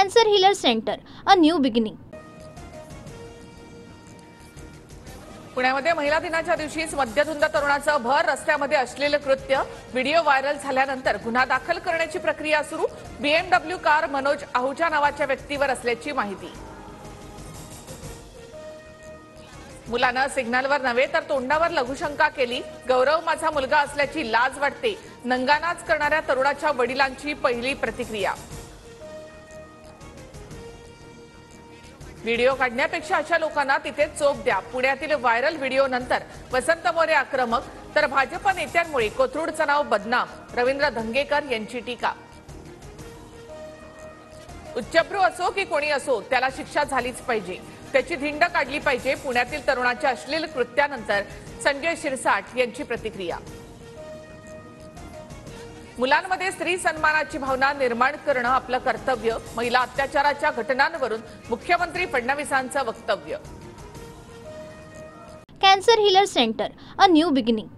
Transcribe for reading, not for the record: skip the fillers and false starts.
Cancer healer centre, a new beginning. पुण्यामध्ये महिला दिनाच्या दिवशीच मद्यधुंद तरुणाचं भर रस्त्यामध्ये अश्लील कृत्य, व्हिडिओ व्हायरल झाल्यानंतर गुन्हा दाखल करण्याची प्रक्रिया सुरू. BMW कार मनोज आहुजा नावाच्या व्यक्तीवर असल्याची माहिती. मुलानं सिग्नलवर नव्हे तर तोंडावर लघुशंका केली. गौरव माझा मुलगा असल्याची लाज वाटते, नंगानाच करणाऱ्या तरुणाच्या वडिलांची पहिली प्रतिक्रिया. व्हिडिओ काढण्यापेक्षा अशा लोकांना तिथे चोप द्या. पुण्यातील व्हायरल व्हिडिओ नंतर वसंत मोरे आक्रमक, तर भाजप नेत्यांमुळे कोथरूडचं नाव बदनाम. रवींद्र धंगेकर यांची टीका. उच्चभ्रू असो की कोणी असो, त्याला शिक्षा झालीच पाहिजे, त्याची धिंड काढली पाहिजे. पुण्यातील तरुणाच्या अश्लील कृत्यानंतर संजय शिरसाट यांची प्रतिक्रिया. मुलांमध्ये स्त्री सन्मानाची भावना निर्माण करणं आपलं कर्तव्य. महिला अत्याचाराच्या घटनांवरून मुख्यमंत्री फडणवीसांचं वक्तव्य. Cancer healer centre, a new beginning.